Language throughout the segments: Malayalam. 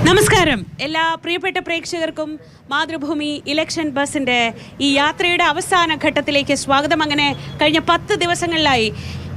നമസ്കാരം എല്ലാ പ്രിയപ്പെട്ട പ്രേക്ഷകർക്കും മാതൃഭൂമി ഇലക്ഷൻ ബസിൻ്റെ ഈ യാത്രയുടെ അവസാന ഘട്ടത്തിലേക്ക് സ്വാഗതം. അങ്ങനെ കഴിഞ്ഞ 10 ദിവസങ്ങളിലായി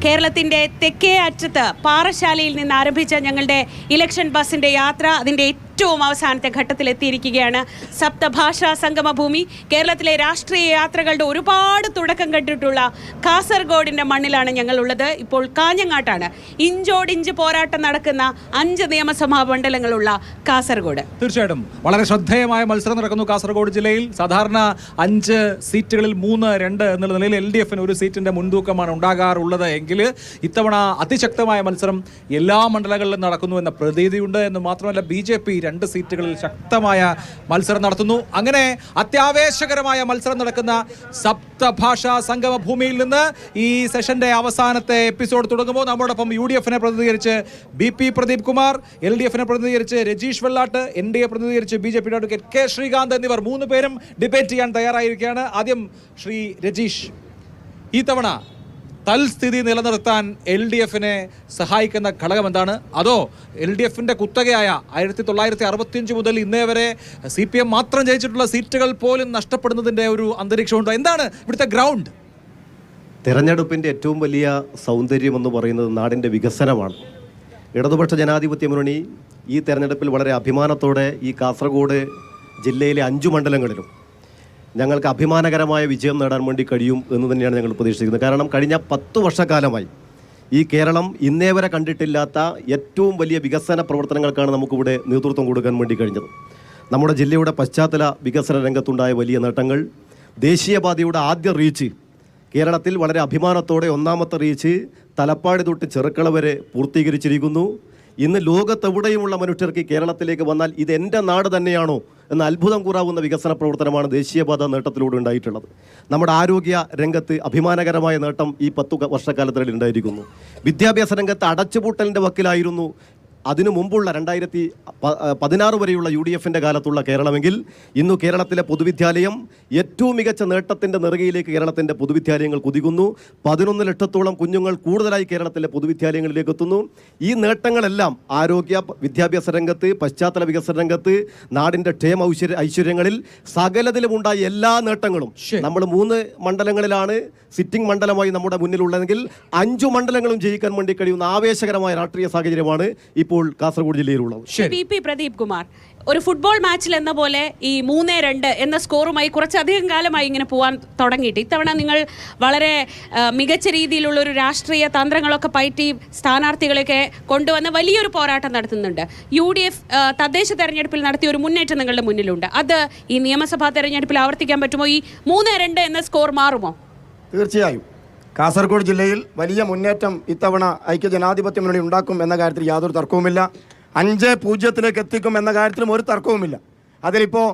കേരളത്തിൻ്റെ തെക്കേ അറ്റത്ത് പാറശാലയിൽ നിന്ന് ആരംഭിച്ച ഞങ്ങളുടെ ഇലക്ഷൻ ബസിൻ്റെ യാത്ര അതിൻ്റെ ഏറ്റവും അവസാനത്തെ ഘട്ടത്തിലെത്തിയിരിക്കുകയാണ്. സപ്തഭാഷാ സംഗമഭൂമി, കേരളത്തിലെ രാഷ്ട്രീയ യാത്രകളുടെ ഒരുപാട് തുടക്കം കണ്ടിട്ടുള്ള കാസർഗോഡിൻ്റെ മണ്ണിലാണ് ഞങ്ങളുള്ളത്. ഇപ്പോൾ കാഞ്ഞങ്ങാട്ടാണ്. ഇഞ്ചോടിഞ്ച് പോരാട്ടം നടക്കുന്ന 5 നിയമസഭാ മണ്ഡലങ്ങളുള്ള കാസർഗോഡ്. തീർച്ചയായിട്ടും വളരെ ശ്രദ്ധേയമായ മത്സരം നടക്കുന്നു കാസർഗോഡ് ജില്ലയിൽ. സാധാരണ 5 സീറ്റുകളിൽ 3-2 എന്നുള്ള നിലയിൽ LDFന് ഒരു സീറ്റിന്റെ മുൻതൂക്കമാണ് ഉണ്ടാകാറുള്ളത് എങ്കിൽ ഇത്തവണ അതിശക്തമായ മത്സരം എല്ലാ മണ്ഡലങ്ങളിലും നടക്കുന്നു എന്ന പ്രതീതിയുണ്ട്. എന്ന് മാത്രമല്ല BJP 2 സീറ്റുകളിൽ ശക്തമായ മത്സരം നടത്തുന്നു. അങ്ങനെ അത്യാവേശകരമായ മത്സരം നടക്കുന്ന സപ്തഭാഷാ സംഗമ ഭൂമിയിൽ നിന്ന് ഈ സെഷന്റെ അവസാനത്തെ എപ്പിസോഡ് തുടങ്ങുമ്പോൾ നമ്മോടൊപ്പം UDFനെ പ്രതിനിധീകരിച്ച് BP പ്രദീപ് കുമാർ, LDFനെ പ്രതിനിധീകരിച്ച് രജീഷ് വെള്ളാട്ട്, NDA പ്രതിനിധീകരിച്ച് BJP അഡ്വക്കേറ്റ് K ശ്രീകാന്ത് എന്നിവർ 3 പേരും ഡിബേറ്റ് ചെയ്യാൻ തയ്യാറായിരിക്കുകയാണ്. ആദ്യം ശ്രീ രജീഷ്, ഈ തവണ തൽസ്ഥിതി നിലനിർത്താൻ LDFനെ സഹായിക്കുന്ന ഘടകം എന്താണ്? അതോ LDFന്റെ കുത്തകയായ 1965 മുതൽ ഇന്നേ വരെ CPM മാത്രം ജയിച്ചിട്ടുള്ള സീറ്റുകൾ പോലും നഷ്ടപ്പെടുന്നതിൻ്റെ ഒരു അന്തരീക്ഷമുണ്ടോ? എന്താണ് ഇവിടുത്തെ ഗ്രൗണ്ട്? തെരഞ്ഞെടുപ്പിൻ്റെ ഏറ്റവും വലിയ സൗന്ദര്യമെന്ന് പറയുന്നത് നാടിൻ്റെ വികസനമാണ്. ഇടതുപക്ഷ ജനാധിപത്യ മുന്നണി ഈ തെരഞ്ഞെടുപ്പിൽ വളരെ അഭിമാനത്തോടെ ഈ കാസർഗോഡ് ജില്ലയിലെ 5 മണ്ഡലങ്ങളിലും ഞങ്ങൾക്ക് അഭിമാനകരമായ വിജയം നേടാൻ വേണ്ടി കഴിയും എന്ന് തന്നെയാണ് ഞങ്ങൾ പ്രതീക്ഷിക്കുന്നത്. കാരണം കഴിഞ്ഞ 10 വർഷക്കാലമായി ഈ കേരളം ഇന്നേ വരെ കണ്ടിട്ടില്ലാത്ത ഏറ്റവും വലിയ വികസന പ്രവർത്തനങ്ങൾക്കാണ് നമുക്കിവിടെ നേതൃത്വം കൊടുക്കാൻ വേണ്ടി കഴിഞ്ഞത്. നമ്മുടെ ജില്ലയുടെ പശ്ചാത്തല വികസന രംഗത്തുണ്ടായ വലിയ നേട്ടങ്ങൾ, ദേശീയപാതയുടെ ആദ്യ റീച്ച് കേരളത്തിൽ വളരെ അഭിമാനത്തോടെ 1ാമത്തെ റീച്ച് തലപ്പാടി തൊട്ട് ചെറുക്കള വരെ പൂർത്തീകരിച്ചിരിക്കുന്നു. ഇന്ന് ലോകത്തെവിടെയുമുള്ള മനുഷ്യർക്ക് കേരളത്തിലേക്ക് വന്നാൽ ഇത് എൻ്റെ നാട് തന്നെയാണോ എന്ന അത്ഭുതം കൂറാവുന്ന വികസന പ്രവർത്തനമാണ് ദേശീയപാത നേട്ടത്തിലൂടെ ഉണ്ടായിട്ടുള്ളത്. നമ്മുടെ ആരോഗ്യ രംഗത്ത് അഭിമാനകരമായ നേട്ടം ഈ 10 വർഷക്കാലത്തിനിടയിൽ ഉണ്ടായിരിക്കുന്നു. വിദ്യാഭ്യാസ രംഗത്ത് അടച്ചുപൂട്ടലിൻ്റെ വക്കിലായിരുന്നു അതിനു മുമ്പുള്ള 2016 വരെയുള്ള UDFൻ്റെ കാലത്തുള്ള കേരളമെങ്കിൽ ഇന്നു കേരളത്തിലെ പൊതുവിദ്യാലയം ഏറ്റവും മികച്ച നേട്ടത്തിൻ്റെ നെറുകയിലേക്ക് കേരളത്തിൻ്റെ പൊതുവിദ്യാലയങ്ങൾ കുതിക്കുന്നു. 11 ലക്ഷത്തോളം കുഞ്ഞുങ്ങൾ കൂടുതലായി കേരളത്തിലെ പൊതുവിദ്യാലയങ്ങളിലേക്ക് എത്തുന്നു. ഈ നേട്ടങ്ങളെല്ലാം ആരോഗ്യ വിദ്യാഭ്യാസ രംഗത്ത്, പശ്ചാത്തല വികസന രംഗത്ത്, നാടിൻ്റെ ക്ഷേമ ഐശ്വര്യങ്ങളിൽ സകലതിലുമുണ്ടായ എല്ലാ നേട്ടങ്ങളും നമ്മൾ 3 മണ്ഡലങ്ങളിലാണ് സിറ്റിംഗ് മണ്ഡലമായി നമ്മുടെ മുന്നിലുള്ളതെങ്കിൽ 5 മണ്ഡലങ്ങളും ജയിക്കാൻ വേണ്ടി കഴിയുന്ന ആവേശകരമായ രാഷ്ട്രീയ സാഹചര്യമാണ് ഇപ്പോൾ കാസർഗോഡ് ജില്ലയിലുള്ളത്. BP പ്രദീപ് കുമാർ, ഒരു ഫുട്ബോൾ മാച്ചിൽ എന്ന പോലെ ഈ 3-2 എന്ന സ്കോറുമായി കുറച്ചധികം കാലമായി ഇങ്ങനെ പോകാൻ തുടങ്ങിയിട്ട് ഇത്തവണ നിങ്ങൾ വളരെ മികച്ച രീതിയിലുള്ള ഒരു രാഷ്ട്രീയ തന്ത്രങ്ങളൊക്കെ പയറ്റി സ്ഥാനാർത്ഥികളെയൊക്കെ കൊണ്ടുവന്ന് വലിയൊരു പോരാട്ടം നടത്തുന്നുണ്ട്. UDF തദ്ദേശ തെരഞ്ഞെടുപ്പിൽ നടത്തിയ ഒരു മുന്നേറ്റം നിങ്ങളുടെ മുന്നിലുണ്ട്. അത് ഈ നിയമസഭാ തെരഞ്ഞെടുപ്പിൽ ആവർത്തിക്കാൻ പറ്റുമോ? ഈ 3-2 എന്ന സ്കോർ മാറുമോ? തീർച്ചയായും കാസർഗോഡ് ജില്ലയിൽ വലിയ മുന്നേറ്റം ഇത്തവണ ഐക്യജനാധിപത്യ മുന്നണി ഉണ്ടാക്കും എന്ന കാര്യത്തിൽ യാതൊരു തർക്കവുമില്ല. 5-0 എത്തിക്കും എന്ന കാര്യത്തിലും ഒരു തർക്കവുമില്ല. അതിലിപ്പോൾ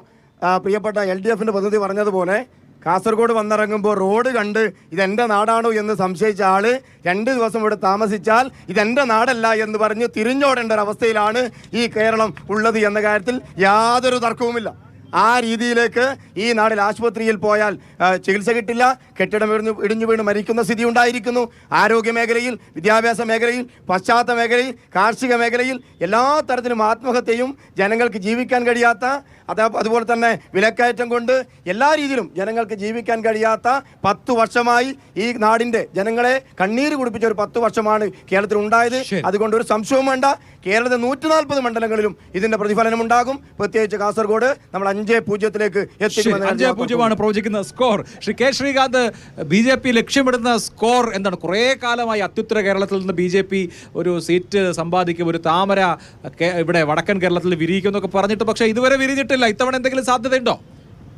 പ്രിയപ്പെട്ട LDFൻ്റെ പ്രതിനിധി പറഞ്ഞതുപോലെ കാസർഗോഡ് വന്നിറങ്ങുമ്പോൾ റോഡ് കണ്ട് ഇതെൻ്റെ നാടാണോ എന്ന് സംശയിച്ച ആൾ 2 ദിവസം ഇവിടെ താമസിച്ചാൽ ഇതെൻ്റെ നാടല്ല എന്ന് പറഞ്ഞ് തിരിഞ്ഞോടേണ്ട ഒരവസ്ഥയിലാണ് ഈ കേരളം ഉള്ളത് എന്ന കാര്യത്തിൽ യാതൊരു തർക്കവുമില്ല. ആ രീതിയിലേക്ക് ഈ നാട്ടിൽ ആശുപത്രിയിൽ പോയാൽ ചികിത്സ കിട്ടില്ല, കെട്ടിടം ഇടിഞ്ഞു വീണ് മരിക്കുന്ന സ്ഥിതി ഉണ്ടായിരിക്കുന്നു. ആരോഗ്യ മേഖലയിൽ, വിദ്യാഭ്യാസ മേഖലയിൽ, പശ്ചാത്തല മേഖലയിൽ, കാർഷിക മേഖലയിൽ എല്ലാ തരത്തിലും ആത്മഹത്യയും, ജനങ്ങൾക്ക് ജീവിക്കാൻ കഴിയാത്ത അതുപോലെ തന്നെ വിലക്കയറ്റം കൊണ്ട് എല്ലാ രീതിയിലും ജനങ്ങൾക്ക് ജീവിക്കാൻ കഴിയാത്ത 10 വർഷമായി ഈ നാടിൻ്റെ ജനങ്ങളെ കണ്ണീര് കുടിപ്പിച്ച ഒരു 10 വർഷമാണ് കേരളത്തിൽ ഉണ്ടായത്. അതുകൊണ്ട് ഒരു സംശയവും വേണ്ട, കേരളത്തിലെ 140 മണ്ഡലങ്ങളിലും ഇതിന്റെ പ്രതിഫലനം ഉണ്ടാകും. പ്രത്യേകിച്ച് കാസർഗോഡ് നമ്മൾ 5-0 എത്തിക്കുമെന്നാണ് പ്രവചിക്കുന്ന score. Sri K Sreekanth, BJP ലക്ഷ്യമിടുന്ന സ്കോർ എന്താണ്? കുറേ കാലമായി അത്യുത്തര കേരളത്തിൽ നിന്ന് BJP ഒരു സീറ്റ് സമ്പാദിക്കും, ഒരു താമര ഇവിടെ വടക്കൻ കേരളത്തിൽ വിരിയിക്കും എന്നൊക്കെ പറഞ്ഞിട്ട് പക്ഷേ ഇതുവരെ വിരിഞ്ഞിട്ടില്ല. ഇത്തവണ എന്തെങ്കിലും സാധ്യതയുണ്ടോ?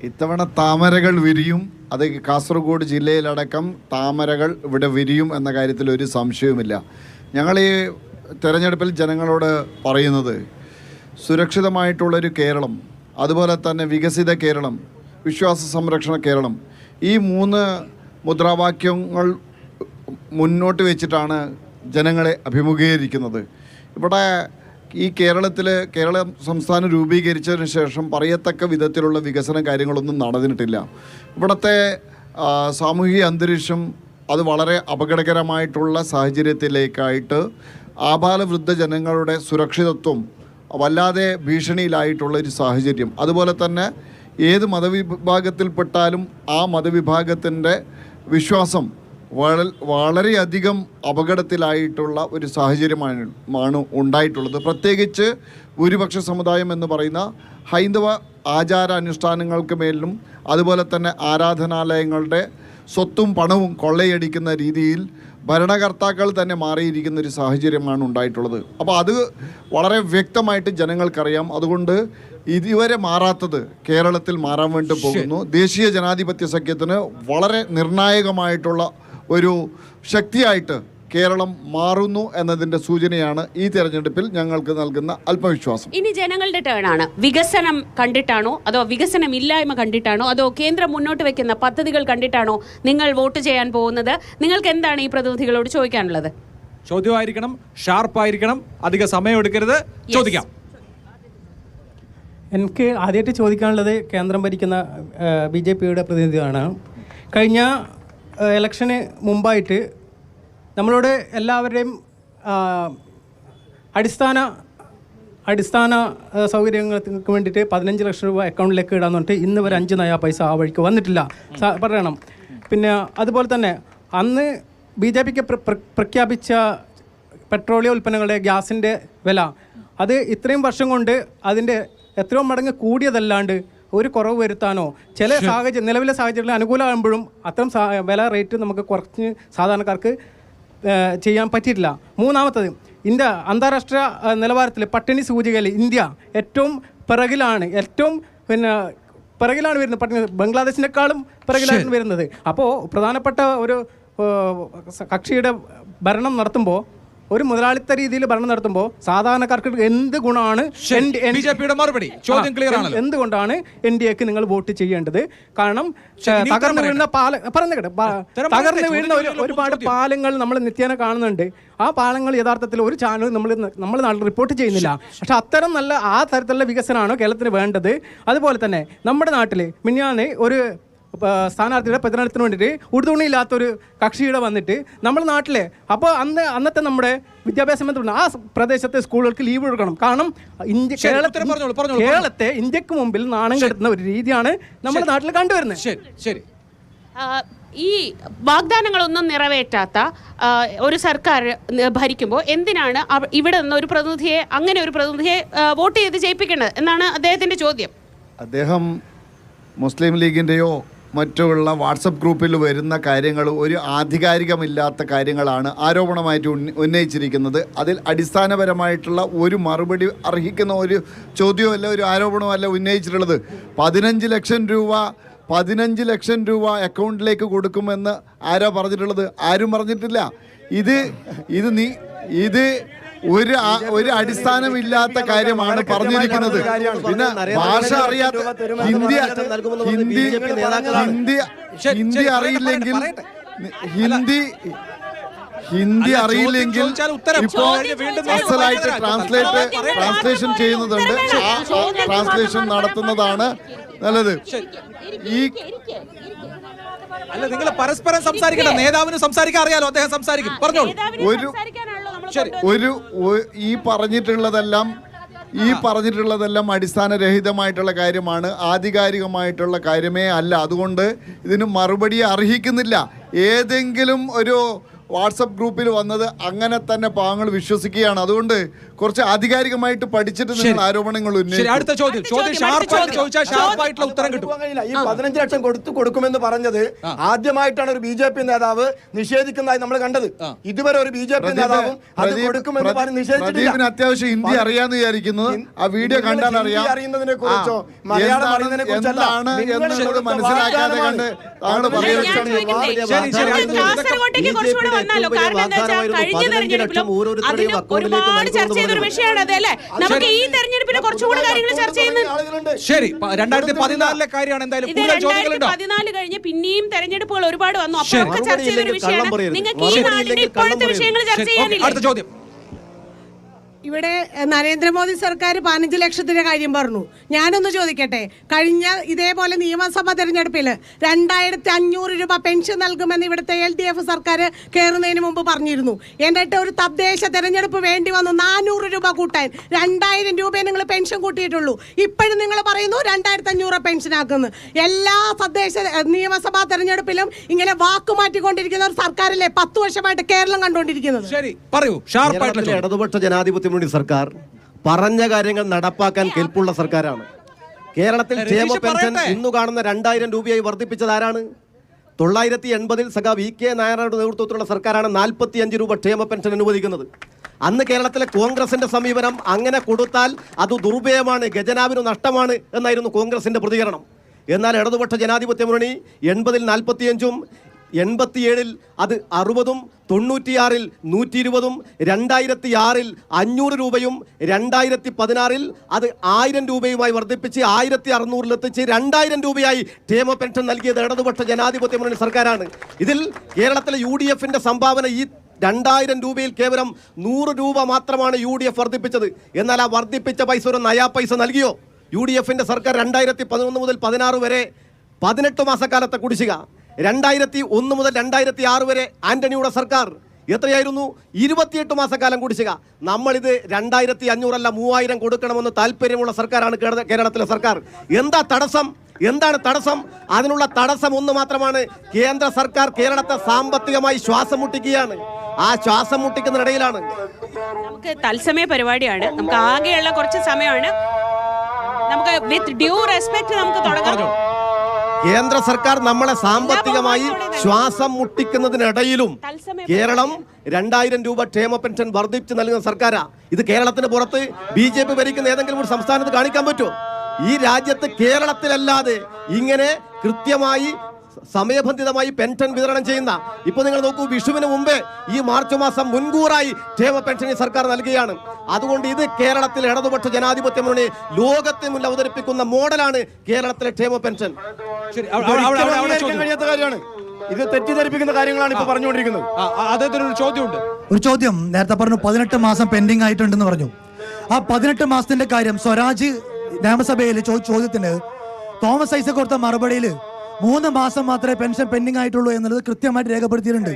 ഇത്തവണ താമരകൾ വിരിയും. അത് കാസർഗോഡ് ജില്ലയിലടക്കം താമരകൾ ഇവിടെ വിരിയും എന്ന കാര്യത്തിൽ ഒരു സംശയവുമില്ല. ഞങ്ങൾ ഈ തെരഞ്ഞെടുപ്പിൽ ജനങ്ങളോട് പറയുന്നത് സുരക്ഷിതമായിട്ടുള്ളൊരു കേരളം, അതുപോലെ തന്നെ വികസിത കേരളം, വിശ്വാസ സംരക്ഷണ കേരളം, ഈ 3 മുദ്രാവാക്യങ്ങൾ മുന്നോട്ട് വെച്ചിട്ടാണ് ജനങ്ങളെ അഭിമുഖീകരിക്കുന്നത്. ഇവിടെ ഈ കേരള സംസ്ഥാനം രൂപീകരിച്ചതിന് ശേഷം പറയത്തക്ക വിധത്തിലുള്ള വികസന കാര്യങ്ങളൊന്നും നടന്നിട്ടില്ല. ഇവിടുത്തെ സാമൂഹിക അന്തരീക്ഷം അത് വളരെ അപകടകരമായിട്ടുള്ള സാഹചര്യത്തിലേക്കായിട്ട് ആബാലവൃദ്ധ ജനങ്ങളുടെ സുരക്ഷിതത്വം വല്ലാതെ ഭീഷണിയിലായിട്ടുള്ള ഒരു സാഹചര്യം. അതുപോലെ തന്നെ ഏത് മതവിഭാഗത്തിൽപ്പെട്ടാലും ആ മതവിഭാഗത്തിൻ്റെ വിശ്വാസം വളരെയധികം അപകടത്തിലായിട്ടുള്ള ഒരു സാഹചര്യമാണ് ഉണ്ടായിട്ടുള്ളത്. പ്രത്യേകിച്ച് ഭൂരിപക്ഷ സമുദായം എന്ന് പറയുന്ന ഹൈന്ദവ ആചാരാനുഷ്ഠാനങ്ങൾക്ക് മേലും അതുപോലെ തന്നെ ആരാധനാലയങ്ങളുടെ സ്വത്തും പണവും കൊള്ളയടിക്കുന്ന രീതിയിൽ ഭരണകർത്താക്കൾ തന്നെ മാറിയിരിക്കുന്ന ഒരു സാഹചര്യമാണ് ഉണ്ടായിട്ടുള്ളത്. അപ്പോൾ അത് വളരെ വ്യക്തമായിട്ട് ജനങ്ങൾക്കറിയാം. അതുകൊണ്ട് ഇതുവരെ മാറാത്തത് കേരളത്തിൽ മാറാൻ വേണ്ടി പോകുന്നു. ദേശീയ ജനാധിപത്യ സഖ്യത്തിന് വളരെ നിർണായകമായിട്ടുള്ള ഒരു ശക്തിയായിട്ട് കേരളം മാറുന്നു എന്നതിൻ്റെ സൂചനയാണ് ഈ തെരഞ്ഞെടുപ്പിൽ ഞങ്ങൾക്ക് നൽകുന്ന ആത്മവിശ്വാസം. ഇനി ജനങ്ങളുടെ ടേണാണ്. വികസനം കണ്ടിട്ടാണോ അതോ വികസനമില്ലായ്മ കണ്ടിട്ടാണോ അതോ കേന്ദ്രം മുന്നോട്ട് വെക്കുന്ന പദ്ധതികൾ കണ്ടിട്ടാണോ നിങ്ങൾ വോട്ട് ചെയ്യാൻ പോകുന്നത്? നിങ്ങൾക്ക് എന്താണ് ഈ പ്രതിനിധികളോട് ചോദിക്കാനുള്ളത്? ചോദ്യമായിരിക്കണം, ഷാർപ്പായിരിക്കണം, അധിക സമയം എടുക്കരുത്. ചോദിക്കാം. എനിക്ക് ആദ്യമായിട്ട് ചോദിക്കാനുള്ളത് കേന്ദ്രം ഭരിക്കുന്ന BJPയുടെ പ്രതിനിധിയാണ്. കഴിഞ്ഞ ഇലക്ഷന് മുമ്പായിട്ട് നമ്മളോട് എല്ലാവരുടെയും അടിസ്ഥാന സൗകര്യങ്ങൾക്ക് വേണ്ടിയിട്ട് 15 ലക്ഷം രൂപ അക്കൗണ്ടിലേക്ക് ഇടാന്ന് പറഞ്ഞിട്ട് ഇന്ന് വരെ 5 നയാ പൈസ ആ വഴിക്ക് വന്നിട്ടില്ല പറയണം. പിന്നെ അതുപോലെ തന്നെ അന്ന് BJPക്ക് പ്രഖ്യാപിച്ച പെട്രോളിയം ഉൽപ്പന്നങ്ങളുടെ ഗ്യാസിൻ്റെ വില അത് ഇത്രയും വർഷം കൊണ്ട് അതിൻ്റെ എത്രയോ മടങ്ങ് കൂടിയതല്ലാണ്ട് ഒരു കുറവ് വരുത്താനോ ചില നിലവിലെ സാഹചര്യങ്ങളിൽ അനുകൂലമാകുമ്പോഴും അത്തരം വില റേറ്റ് നമുക്ക് കുറച്ച് സാധാരണക്കാർക്ക് ചെയ്യാൻ പറ്റിയിട്ടില്ല. മൂന്നാമത്തത് ഇന്ത്യ അന്താരാഷ്ട്ര നിലവാരത്തിൽ പട്ടിണി സൂചികയിൽ ഇന്ത്യ ഏറ്റവും പിറകിലാണ് വരുന്നത്. പട്ടിണി ബംഗ്ലാദേശിനേക്കാളും പിറകിലാണ് വരുന്നത്. അപ്പോൾ പ്രധാനപ്പെട്ട ഒരു കക്ഷിയുടെ ഭരണം നടത്തുമ്പോൾ, ഒരു മുതലാളിത്ത രീതിയിൽ ഭരണം നടത്തുമ്പോൾ സാധാരണക്കാർക്ക് എന്ത് ഗുണമാണ് എന്തുകൊണ്ടാണ് NDAക്ക് നിങ്ങൾ വോട്ട് ചെയ്യേണ്ടത്? കാരണം തകർന്നു വീഴുന്ന ഒരുപാട് പാലങ്ങൾ നമ്മൾ നിത്യേന കാണുന്നുണ്ട്. ആ പാലങ്ങൾ യഥാർത്ഥത്തിൽ ഒരു ചാനൽ നമ്മുടെ നാട്ടിൽ റിപ്പോർട്ട് ചെയ്യുന്നില്ല. പക്ഷെ അത്തരം ആ തരത്തിലുള്ള വികസനമാണോ കേരളത്തിന് വേണ്ടത്? അതുപോലെ തന്നെ നമ്മുടെ നാട്ടിൽ മിനിഞ്ഞാന്ന് ഒരു സ്ഥാനാർത്ഥിയുടെ പ്രചരണത്തിന് വേണ്ടിയിട്ട് ഉടുതുണിയില്ലാത്തൊരു കക്ഷിയുടെ വന്നിട്ട് നമ്മുടെ നാട്ടിലെ അപ്പോൾ അന്നത്തെ നമ്മുടെ വിദ്യാഭ്യാസ മന്ത്രി ആ പ്രദേശത്തെ സ്കൂളുകൾക്ക് ലീവ് കൊടുക്കണം. കാരണം കേരളത്തെ ഇന്ത്യക്ക് മുമ്പിൽ നാണം കെടുത്തുന്ന ഒരു രീതിയാണ് നമ്മുടെ നാട്ടിൽ കണ്ടുവരുന്നത്. ശരി, ഈ വാഗ്ദാനങ്ങളൊന്നും നിറവേറ്റാത്ത ഒരു സർക്കാർ ഭരിക്കുമ്പോൾ എന്തിനാണ് ഇവിടെ നിന്ന് അങ്ങനെ ഒരു പ്രതിനിധിയെ വോട്ട് ചെയ്ത് ജയിപ്പിക്കേണ്ടത് എന്നാണ് അദ്ദേഹത്തിന്റെ ചോദ്യം. അദ്ദേഹം മുസ്ലിം ലീഗിൻ്റെയോ മറ്റുള്ള വാട്സപ്പ് ഗ്രൂപ്പിൽ വരുന്ന കാര്യങ്ങൾ ഒരു ആധികാരികമില്ലാത്ത കാര്യങ്ങളാണ് ആരോപണമായിട്ട് ഉന്നയിച്ചിരിക്കുന്നത്. അതിൽ അടിസ്ഥാനപരമായിട്ടുള്ള ഒരു മറുപടി അർഹിക്കുന്ന ഒരു ചോദ്യമല്ല, ഒരു ആരോപണമല്ല ഉന്നയിച്ചിട്ടുള്ളത്. 15 ലക്ഷം രൂപ അക്കൗണ്ടിലേക്ക് കൊടുക്കുമെന്ന് ആരാ പറഞ്ഞിട്ടുള്ളത്? ആരും പറഞ്ഞിട്ടില്ല. ഇത് ഒരു അടിസ്ഥാനമില്ലാത്ത കാര്യമാണ് പറഞ്ഞിരിക്കുന്നത്. പിന്നെ ഭാഷ അറിയാത്ത ഹിന്ദി അറിയില്ലെങ്കിൽ ഇപ്പോ അസലായിട്ട് ട്രാൻസ്ലേഷൻ ചെയ്യുന്നതുണ്ട്. ആ ട്രാൻസ്ലേഷൻ നടത്തുന്നതാണ് നല്ലത്. അല്ല, നിങ്ങൾ പരസ്പരം സംസാരിക്കണം. നേതാവിന് സംസാരിക്കാൻ അറിയാലോ, അദ്ദേഹം സംസാരിക്കും. പറഞ്ഞോളൂ. ഈ പറഞ്ഞിട്ടുള്ളതെല്ലാം അടിസ്ഥാനരഹിതമായിട്ടുള്ള കാര്യമാണ്, ആധികാരികമായിട്ടുള്ള കാര്യമേ അല്ല. അതുകൊണ്ട് ഇതിന് മറുപടി അർഹിക്കുന്നില്ല. ഏതെങ്കിലും ഒരു വാട്സപ്പ് ഗ്രൂപ്പിൽ വന്നത് അങ്ങനെ തന്നെ പാവങ്ങൾ വിശ്വസിക്കുകയാണ്. അതുകൊണ്ട് കുറച്ച് ആധികാരികമായിട്ട് പഠിച്ചിട്ട് നിങ്ങൾ ആരോപണങ്ങൾ അടുത്ത ചോദ്യം ഉത്തരം കിട്ടും. ഈ 15 ലക്ഷം കൊടുക്കുമെന്ന് പറഞ്ഞത് ആദ്യമായിട്ടാണ് ഒരു BJP നേതാവ് നിഷേധിക്കുന്നതായി നമ്മൾ കണ്ടത്. ഇതുവരെ ഒരു BJP നേതാവും അത് കൊടുക്കുമെന്ന് പറഞ്ഞ് നിഷേധിച്ചിട്ടില്ല. അത്യാവശ്യം ഹിന്ദി അറിയാന്ന് വിചാരിക്കുന്നത് ആ വീഡിയോ കണ്ടാൽ അറിയാം. അറിയുന്നതിനെ കുറിച്ചോ മലയാളം അറിയുന്നതിനെ കുറിച്ചല്ല മനസ്സിലാക്കാതെ കണ്ട് നമുക്ക് ഈ തെരഞ്ഞെടുപ്പിലെ കുറച്ചുകൂടി കാര്യങ്ങൾ ചർച്ച ചെയ്യുന്നുണ്ട്. ശരി, 2014 കാര്യമാണ്. എന്തായാലും 2014 കഴിഞ്ഞ് പിന്നെയും തെരഞ്ഞെടുപ്പുകൾ ഒരുപാട് വന്നു. അപ്പോഴൊക്കെ ചർച്ച ചെയ്തൊരു വിഷയമാണ്. നിങ്ങൾക്ക് ഈ നാടിന്റെ ഇപ്പോഴത്തെ വിഷയങ്ങൾ ചർച്ച ചെയ്യാനില്ല. അടുത്ത ചോദ്യം. ഇവിടെ നരേന്ദ്രമോദി സർക്കാർ 15 ലക്ഷത്തിന്റെ കാര്യം പറഞ്ഞു. ഞാനൊന്ന് ചോദിക്കട്ടെ, കഴിഞ്ഞ ഇതേപോലെ നിയമസഭാ തെരഞ്ഞെടുപ്പിൽ 2500 രൂപ പെൻഷൻ നൽകുമെന്ന് ഇവിടുത്തെ LDF സർക്കാർ കയറുന്നതിന് മുമ്പ് പറഞ്ഞിരുന്നു. എന്നിട്ട് ഒരു തദ്ദേശ തെരഞ്ഞെടുപ്പ് വേണ്ടി വന്നു 400 രൂപ കൂട്ടാൻ. 2000 രൂപയെ നിങ്ങൾ പെൻഷൻ കൂട്ടിയിട്ടുള്ളൂ. ഇപ്പോഴും നിങ്ങൾ പറയുന്നു 2500 പെൻഷൻ ആക്കുന്നു. എല്ലാ തദ്ദേശ നിയമസഭാ തെരഞ്ഞെടുപ്പിലും ഇങ്ങനെ വാക്കുമാറ്റിക്കൊണ്ടിരിക്കുന്ന ഒരു സർക്കാരല്ലേ 10 വർഷമായിട്ട് കേരളം കണ്ടുകൊണ്ടിരിക്കുന്നത്. ശരി, പറയൂ. ഷാർപ്പായിട്ടുള്ള ഇടതുപക്ഷ ജനാധിപത്യ മുന്നണി സർക്കാർ പറഞ്ഞ കാര്യങ്ങൾ നടപ്പാക്കാൻ കെൽപ്പുള്ള സർക്കാരാണ്. കേരളത്തിൽ ക്ഷേമ പെൻഷൻ ഇന്നു കാണുന്ന 2000 രൂപയായി വർദ്ധിപ്പിച്ചത് ആരാണ്? 980-ൽ സഖാ VK നായരുടെ നേതൃത്വത്തിലുള്ള സർക്കാരാണ് 45 രൂപ ക്ഷേമ പെൻഷൻ അനുവദിക്കുന്നത്. അന്ന് കേരളത്തിലെ കോൺഗ്രസിന്റെ സമീപനം അങ്ങനെ കൊടുത്താൽ അത് ദുർബലമാണ്, ഖജനാവിന് നഷ്ടമാണ് എന്നായിരുന്നു കോൺഗ്രസിന്റെ പ്രതികരണം. എന്നാൽ ഇടതുപക്ഷ ജനാധിപത്യ മുന്നണി 80-ൽ 45-ഉം 87-ൽ അത് 60-ഉം 96-ൽ 120-ഉം 2006-ൽ 500 രൂപയും 2016-ൽ അത് 1000 രൂപയുമായി വർദ്ധിപ്പിച്ച് 1600-ൽ എത്തിച്ച് 2000 രൂപയായി ക്ഷേമ പെൻഷൻ നൽകിയത് ഇടതുപക്ഷ ജനാധിപത്യ മുന്നണി സർക്കാരാണ്. ഇതിൽ കേരളത്തിലെ UDF-ന്റെ സംഭാവന ഈ 2000 രൂപയിൽ കേവലം 100 രൂപ മാത്രമാണ് UDF വർദ്ധിപ്പിച്ചത്. എന്നാൽ ആ വർദ്ധിപ്പിച്ച പൈസ ഒരു നയാ പൈസ നൽകിയോ? UDF-ന്റെ സർക്കാർ 2011 മുതൽ 16 വരെ 18 മാസക്കാലത്തെ കുടിശ്ശിക, 2001 മുതൽ 2006 വരെ ആന്റണിയുടെ സർക്കാർ എത്രയായിരുന്നു? 28 മാസക്കാലം കുടിശ്ശിക. നമ്മളിത് 2500 അല്ല 3000 കൊടുക്കണമെന്ന് താല്പര്യമുള്ള സർക്കാരാണ് കേരളത്തിലെ സർക്കാർ. എന്താ തടസ്സം? എന്താണ് തടസ്സം? അതിനുള്ള തടസ്സം ഒന്ന് മാത്രമാണ്. കേന്ദ്ര സർക്കാർ കേരളത്തെ സാമ്പത്തികമായി ശ്വാസം മുട്ടിക്കുകയാണ്. ആ ശ്വാസം മുട്ടിക്കുന്നതിനിടയിലാണ്. നമുക്ക് തത്സമയ പരിപാടിയാണ്, നമുക്ക് ആകെയുള്ള കുറച്ച് സമയമാണ്. നമുക്ക് വിത്ത് ഡ്യൂ റെസ്പെക്ട് നമുക്ക് തുടങ്ങാം. കേന്ദ്ര സർക്കാർ നമ്മളെ സാമ്പത്തികമായി ശ്വാസം മുട്ടിക്കുന്നതിനിടയിലും കേരളം 2000 രൂപ ക്ഷേമ പെൻഷൻ വർദ്ധിപ്പിച്ച് നൽകുന്ന സർക്കാരാ. ഇത് കേരളത്തിന് പുറത്ത് BJP ഭരിക്കുന്ന ഏതെങ്കിലും ഒരു സംസ്ഥാനത്ത് കാണിക്കാൻ പറ്റുമോ? ഈ രാജ്യത്ത് കേരളത്തിലല്ലാതെ ഇങ്ങനെ കൃത്യമായി സമയബന്ധിതമായി പെൻഷൻ വിതരണം ചെയ്യുന്ന, ഇപ്പൊ നിങ്ങൾ നോക്കൂ, വിഷുവിന് മുമ്പേ ഈ മാർച്ച് മാസം മുൻകൂറായി ക്ഷേമ പെൻഷൻ സർക്കാർ നൽകുകയാണ്. അതുകൊണ്ട് ഇത് കേരളത്തിലെ ഇടതുപക്ഷ ജനാധിപത്യ മുന്നണി ലോകത്തെ മുന്നിൽ അവതരിപ്പിക്കുന്ന മോഡലാണ് കേരളത്തിലെ ക്ഷേമ പെൻഷൻ. കഴിയാത്ത കാര്യമാണ് ഇത്, തെറ്റിദ്ധരിപ്പിക്കുന്ന കാര്യങ്ങളാണ് ഇപ്പൊ പറഞ്ഞുകൊണ്ടിരിക്കുന്നത്. അദ്ദേഹത്തിന് ഒരു ചോദ്യമുണ്ട്. ഒരു ചോദ്യം നേരത്തെ പറഞ്ഞു 18 മാസം പെൻഡിങ് ആയിട്ടുണ്ടെന്ന് പറഞ്ഞു. ആ 18 മാസത്തിന്റെ കാര്യം സ്വരാജ് നിയമസഭയിൽ ചോദ്യത്തിന് തോമസ് ഐസക് കൊടുത്ത മറുപടിയിൽ 3 മാസം മാത്രമേ പെൻഷൻ പെൻഡിങ് ആയിട്ടുള്ളൂ എന്നുള്ളത് കൃത്യമായിട്ട് രേഖപ്പെടുത്തിയിട്ടുണ്ട്.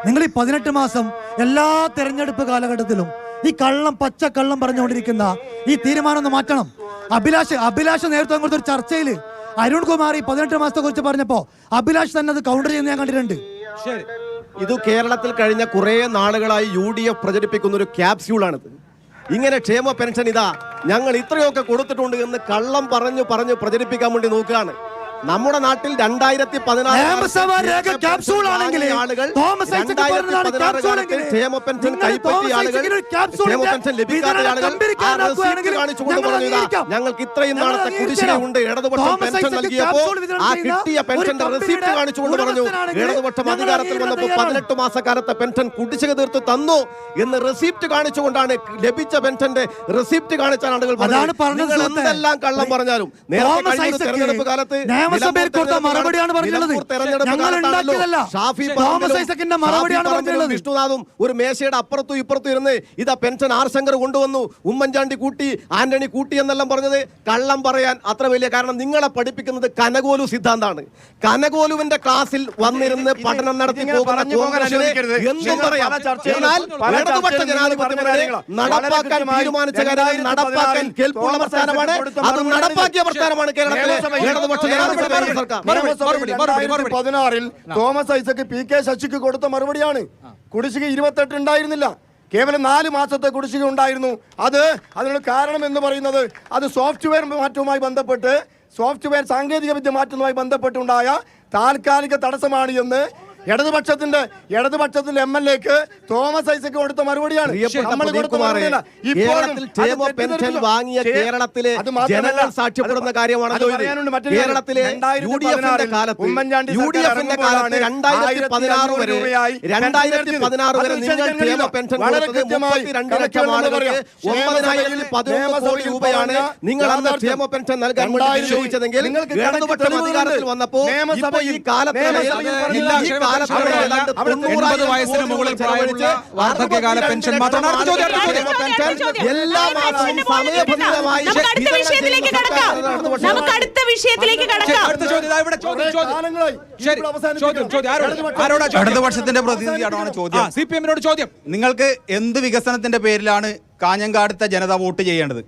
നിങ്ങൾ ഈ 18 മാസം എല്ലാ തെരഞ്ഞെടുപ്പ് കാലഘട്ടത്തിലും ഈ പച്ചക്കള്ളം പറഞ്ഞുകൊണ്ടിരിക്കുന്ന ഈ തീരുമാനം ഒന്ന് മാറ്റണം. അഭിലാഷ് നേതൃത്വം കൊടുത്ത ഒരു ചർച്ചയിൽ അരുൺകുമാർ 18 മാസത്തെ കുറിച്ച് പറഞ്ഞപ്പോ അഭിലാഷ് തന്നെ അത് കൗണ്ടർ ചെയ്യുന്ന ഞാൻ കണ്ടിട്ടുണ്ട്. ശരി, ഇത് കേരളത്തിൽ കഴിഞ്ഞ കുറെ നാളുകളായി UDF പ്രചരിപ്പിക്കുന്ന ഒരു ക്യാപ്സ്യൂളാണിത്. ഇങ്ങനെ ക്ഷേമ പെൻഷൻ ഇതാ ഞങ്ങൾ ഇത്രയൊക്കെ കൊടുത്തിട്ടുണ്ട് എന്ന് കള്ളം പറഞ്ഞു പ്രചരിപ്പിക്കാൻ വേണ്ടി നോക്കുകയാണ്. നമ്മുടെ നാട്ടിൽ 2016 ക്ഷേമ പെൻഷൻ കൈപ്പറ്റിയ ആളുകൾ, ക്ഷേമ പെൻഷൻ ലഭിക്കാത്ത ആളുകൾ ഞങ്ങൾക്ക് ഇത്രയും നാളത്തെ കുടിശ്ശികയുണ്ട്, ഇടതുപക്ഷം പെൻഷൻ നൽകിയപ്പോൾ ആ കിട്ടിയ പെൻഷന്റെ റെസിപ്റ്റ് കാണിച്ചുകൊണ്ട് പറഞ്ഞു ഇടതുപക്ഷം അധികാരത്തിൽ വന്നപ്പോൾ 18 മാസക്കാലത്തെ പെൻഷൻ കുടിശ്ശിക തീർത്ത് തന്നു എന്ന് റെസിപ്റ്റ് കാണിച്ചുകൊണ്ടാണ് ലഭിച്ച പെൻഷന്റെ റെസിപ്റ്റ് കാണിച്ചാണ് ആളുകൾ പറഞ്ഞത്. എന്തെല്ലാം കള്ളം പറഞ്ഞാലും നേരത്തെ തെരഞ്ഞെടുപ്പ് കാലത്ത് വിഷ്ണുനാഥും ഒരു മേശയുടെ അപ്പുറത്തും ഇപ്പുറത്തും ഇരുന്ന് ഇതാ പെൻഷൻ ശങ്കർ കൊണ്ടുവന്നു, ഉമ്മൻചാണ്ടി കൂട്ടി, ആന്റണി കൂട്ടി എന്നെല്ലാം പറഞ്ഞത് കള്ളം പറയാൻ അത്ര വലിയ കാരണം. നിങ്ങളെ പഠിപ്പിക്കുന്നത് കനകോലു സിദ്ധാന്താണ്. കനകോലുവിന്റെ ക്ലാസ്സിൽ വന്നിരുന്ന് പഠനം നടത്തി പോകുന്ന കോൺഗ്രസിനെ എന്തും പറയാം. എന്നാൽ ഇടതുപക്ഷ ജനാധിപത്യ നടപ്പാക്കാൻ തീരുമാനിച്ച കാര്യങ്ങൾ നടപ്പാക്കാൻ കെൽപ്പുള്ള പ്രസ്ഥാനമാണ്. അത് നടപ്പാക്കിയ പ്രസ്ഥാനമാണ് കേരളത്തിലെ ഇടതുപക്ഷ ജനാധിപത്യ സർക്കാർ. 2016-ൽ തോമസ് ഐസക് PK ശശിക്ക് കൊടുത്ത മറുപടിയാണ്. കുടിശ്ശിക 28 ഉണ്ടായിരുന്നില്ല, കേവലം 4 മാസത്തെ കുടിശ്ശിക ഉണ്ടായിരുന്നു. അതിനുള്ള കാരണം എന്ന് പറയുന്നത് അത് സോഫ്റ്റ്വെയർ മാറ്റവുമായി ബന്ധപ്പെട്ട്, സോഫ്റ്റ്വെയർ സാങ്കേതിക വിദ്യ മാറ്റുന്നതുമായി ബന്ധപ്പെട്ടുണ്ടായ താൽക്കാലിക തടസ്സമാണ് എന്ന് ഇടതുപക്ഷത്തിന്റെ MLAക്ക് തോമസ് ഐസക് കൊടുത്ത മറുപടിയാണ്. പെൻഷൻ വാങ്ങിയ കേരളത്തിലെ ജനങ്ങൾ സാക്ഷ്യപ്പെടുന്ന കാര്യമാണ്. കേരളത്തിലെ UDFന്റെ കാലത്ത് 2016 വരെ നിങ്ങൾ ക്ഷേമ പെൻഷൻ കൊടുത്തത് 32 ലക്ഷം ആളുകൾക്ക് 9,013 കോടി രൂപയാണ് നിങ്ങൾ അന്ന് ക്ഷേമ പെൻഷൻ നൽകാൻ വേണ്ടി നിശ്ചയിച്ചതെങ്കിൽ ഇടതുപക്ഷം അധികാരത്തിൽ വന്നപ്പോൾ ഈ കാലത്ത് കാലത്തോടെ ഏതാണ്ട് 80 വയസ്സിന് മുകളിൽ പ്രായമുള്ള വാർദ്ധക്യകാല പെൻഷൻ മാത്രമാണ്. അടുത്ത ചോദ്യം. എല്ലാ മാസവും സമയബന്ധിതമായി അടുത്ത വിഷയത്തിലേക്ക് കടക്കാം. നമുക്ക് അടുത്ത വിഷയത്തിലേക്ക് കടക്കാം. അടുത്ത ചോദ്യം. ഇതാ ഇവിടെ ചോദ്യം. ശരി, ചോദ്യം. ആരോടാ ചോദ്യം? ഇടതുപക്ഷത്തിന്റെ പ്രതിനിധിയോടാണ് ചോദ്യം. CPM-നോട് ചോദ്യം. നിങ്ങൾക്ക് എന്ത് വികസനത്തിന്റെ പേരിലാണ് കാഞ്ഞങ്ങാടുത്തെ ജനത വോട്ട് ചെയ്യേണ്ടത്?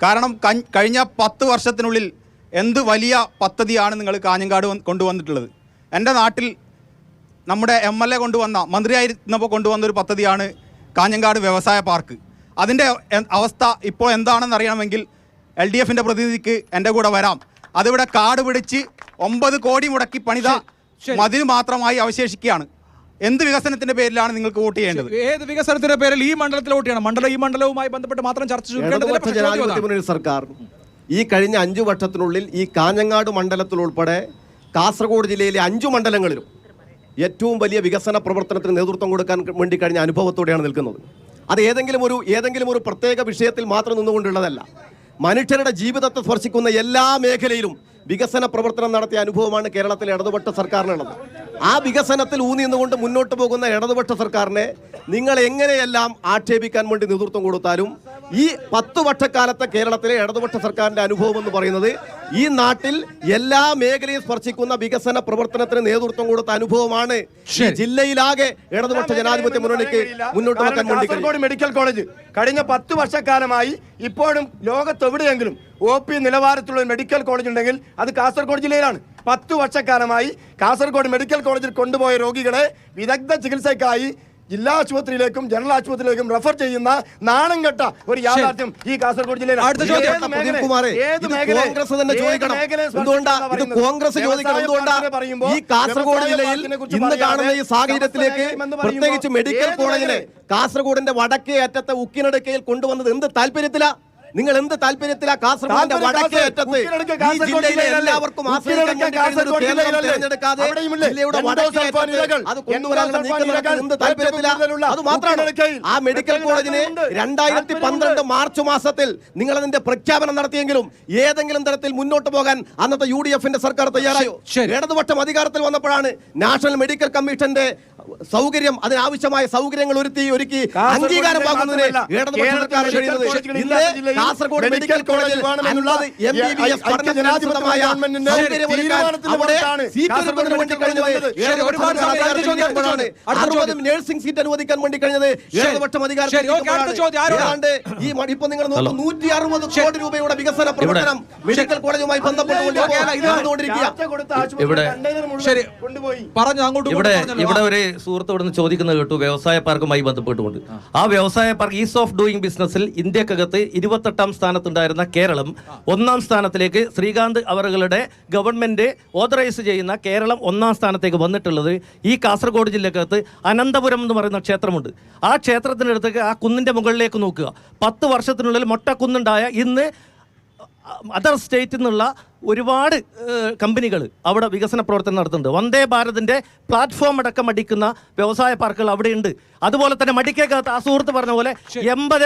കാരണം കഴിഞ്ഞ 10 വർഷത്തിനുള്ളിൽ എന്ത് വലിയ പദ്ധതിയാണ് നിങ്ങൾ കാഞ്ഞങ്ങാട് കൊണ്ടുവന്നിട്ടുള്ളത്? എൻ്റെ നാട്ടിൽ നമ്മുടെ MLA കൊണ്ടുവന്ന, മന്ത്രിയായിരുന്നപ്പോൾ കൊണ്ടുവന്നൊരു പദ്ധതിയാണ് കാഞ്ഞങ്ങാട് വ്യവസായ പാർക്ക്. അതിൻ്റെ അവസ്ഥ ഇപ്പോൾ എന്താണെന്ന് അറിയണമെങ്കിൽ LDF-ൻ്റെ പ്രതിനിധിക്ക് എൻ്റെ കൂടെ വരാം. അതിവിടെ കാട് പിടിച്ച് 9 കോടി മുടക്കി പണിത മതിന് മാത്രമായി അവശേഷിക്കുകയാണ്. എന്ത് വികസനത്തിന്റെ പേരിലാണ് നിങ്ങൾക്ക് വോട്ട് ചെയ്യേണ്ടത്? ഏത് വികസനത്തിന്റെ പേരിൽ ഈ മണ്ഡലത്തിൽ വോട്ട് ചെയ്യണം? ഈ മണ്ഡലവുമായി ബന്ധപ്പെട്ട് മാത്രം ചർച്ച ഇടതുപക്ഷ ജനാധിപത്യ മുന്നണി സർക്കാർ ഈ കഴിഞ്ഞ 5 വർഷത്തിനുള്ളിൽ ഈ കാഞ്ഞങ്ങാട് മണ്ഡലത്തിൽ ഉൾപ്പെടെ കാസർഗോഡ് ജില്ലയിലെ 5 മണ്ഡലങ്ങളിലും ഏറ്റവും വലിയ വികസന പ്രവർത്തനത്തിന് നേതൃത്വം കൊടുക്കാൻ വേണ്ടി കഴിഞ്ഞ അനുഭവത്തോടെയാണ് നിൽക്കുന്നത്. അത് ഏതെങ്കിലും ഒരു പ്രത്യേക വിഷയത്തിൽ മാത്രം നിന്നുകൊണ്ടുള്ളതല്ല. മനുഷ്യരുടെ ജീവിതത്തെ സ്പർശിക്കുന്ന എല്ലാ മേഖലയിലും വികസന പ്രവർത്തനം നടത്തിയ അനുഭവമാണ് കേരളത്തിലെ ഇടതുപക്ഷ സർക്കാരിനുള്ളത്. ആ വികസനത്തിൽ ഊന്നി നിന്നുകൊണ്ട് മുന്നോട്ട് പോകുന്ന ഇടതുപക്ഷ സർക്കാരിനെ നിങ്ങൾ എങ്ങനെയെല്ലാം ആക്ഷേപിക്കാൻ വേണ്ടി നേതൃത്വം കൊടുത്താലും ഈ 10 വർഷക്കാലത്തെ കേരളത്തിലെ ഇടതുപക്ഷ സർക്കാരിന്റെ അനുഭവം എന്ന് പറയുന്നത് ഈ നാട്ടിൽ എല്ലാ മേഖലയും സ്പർശിക്കുന്ന വികസന പ്രവർത്തനത്തിന് നേതൃത്വം കൊടുത്ത അനുഭവമാണ് ജില്ലയിലാകെ ഇടതുപക്ഷ ജനാധിപത്യ മുന്നണിക്ക് മുന്നോട്ട് വെക്കാൻ വേണ്ടി. കാസർഗോഡ് മെഡിക്കൽ കോളേജ് കഴിഞ്ഞ 10 വർഷക്കാലമായി ഇപ്പോഴും ലോകത്തെവിടെയെങ്കിലും OP നിലവാരത്തിലുള്ള മെഡിക്കൽ കോളേജ് ഉണ്ടെങ്കിൽ അത് കാസർഗോഡ് ജില്ലയിലാണ്. 10 വർഷക്കാലമായി കാസർഗോഡ് മെഡിക്കൽ കോളേജിൽ കൊണ്ടുപോയ രോഗികളെ വിദഗ്ധ ചികിത്സയ്ക്കായി ജില്ലാ ആശുപത്രിയിലേക്കും ജനറൽ ആശുപത്രിയിലേക്കും റെഫർ ചെയ്യുന്ന നാണം കെട്ട ഒരു യാഥാർത്ഥ്യം ഈ കാസർഗോഡ് ജില്ലയിൽ. ഈ കാസർഗോഡ് ജില്ലയിൽ ഇന്ന് കാണുന്ന ഈ സാഹചര്യത്തിലേക്ക് പ്രത്യേകിച്ച് മെഡിക്കൽ കോളേജിനെ കാസർഗോഡിന്റെ വടക്കേ അറ്റത്തെ ഉക്കിനടുക്കയിൽ കൊണ്ടുവന്നത് എന്ത് താല്പര്യത്തിലാ? നിങ്ങൾ എന്ത് താല്പര്യത്തിലാ കാസർഗോഡിന്റെ വടക്കേ അറ്റത്ത് ഈ ജില്ലയിലെ എല്ലാവർക്കും തിരഞ്ഞെടുക്കാതെ ജില്ലയുടെ വടക്കേ അറ്റത്ത് അത് കൊണ്ടുവരാനുള്ള നീക്കം നടക്കുന്നത് എന്ത് താല്പര്യത്തിലാ? അത് മാത്രമാണ്. ആ മെഡിക്കൽ കോളേജിന് 2012 മാർച്ച് മാസത്തിൽ നിങ്ങൾ അതിന്റെ പ്രഖ്യാപനം നടത്തിയെങ്കിലും ഏതെങ്കിലും തരത്തിൽ മുന്നോട്ട് പോകാൻ അന്നത്തെ UDF-ന്റെ സർക്കാർ തയ്യാറായോ? ഇടതുപക്ഷം അധികാരത്തിൽ വന്നപ്പോഴാണ് നാഷണൽ മെഡിക്കൽ കമ്മീഷന്റെ സൗകര്യം, അതിനാവശ്യമായ സൗകര്യങ്ങൾ ഒരുക്കി അംഗീകാരം വാങ്ങുന്നതിന് ഇടതുപക്ഷ സർക്കാർ കഴിയുന്നത്. ഇന്ന് കാസർഗോഡ് മെഡിക്കൽ കോളേജിൽ MBBS പഠനത്തിനാവശ്യമായ സൗകര്യം നഴ്സിംഗ് സീറ്റ് അനുവദിക്കാൻ വേണ്ടി കഴിഞ്ഞത് ഇടതുപക്ഷം അധികാരത്തിൽ. ഇപ്പൊ നിങ്ങൾ നോക്കൂ, 160 കോടി രൂപയുടെ വികസന പ്രവർത്തനം മെഡിക്കൽ കോളേജുമായി ഇവിടെ ഒരു സുഹൃത്ത് ഇവിടെ നിന്ന് ചോദിക്കുന്നത് കേട്ടു, വ്യവസായ പാർക്കുമായി ബന്ധപ്പെട്ടുകൊണ്ട്. ആ വ്യവസായ പാർക്ക് ഈസ് ഓഫ് ഡൂയിങ് ബിസിനസ്സിൽ ഇന്ത്യക്കകത്ത് 28ാം സ്ഥാനത്തുണ്ടായിരുന്ന കേരളം 1ാം സ്ഥാനത്തിലേക്ക് ശ്രീകാന്ത് അവറുകളുടെ ഗവൺമെന്റ് ഓതറൈസ് ചെയ്യുന്ന കേരളം 1ാം സ്ഥാനത്തേക്ക് വന്നിട്ടുള്ളത് ഈ കാസർഗോഡ് ജില്ലക്കകത്ത് അനന്തപുരം എന്ന് പറയുന്ന ക്ഷേത്രമുണ്ട്. ആ ക്ഷേത്രത്തിൻ്റെ അടുത്തേക്ക് ആ കുന്നിൻ്റെ മുകളിലേക്ക് നോക്കുക. 10 വർഷത്തിനുള്ളിൽ മൊട്ടക്കുന്നുണ്ടായ ഇന്ന് അതർ സ്റ്റേറ്റിൽ നിന്നുള്ള ഒരുപാട് കമ്പനികൾ അവിടെ വികസന പ്രവർത്തനം നടത്തുന്നുണ്ട്. വന്ദേ ഭാരതിൻ്റെ പ്ലാറ്റ്ഫോം അടക്കം അടിക്കുന്ന വ്യവസായ പാർക്കുകൾ അവിടെയുണ്ട്. അതുപോലെ തന്നെ മടിക്കേക്കകത്ത് ആ സുഹൃത്ത് പറഞ്ഞ പോലെ 80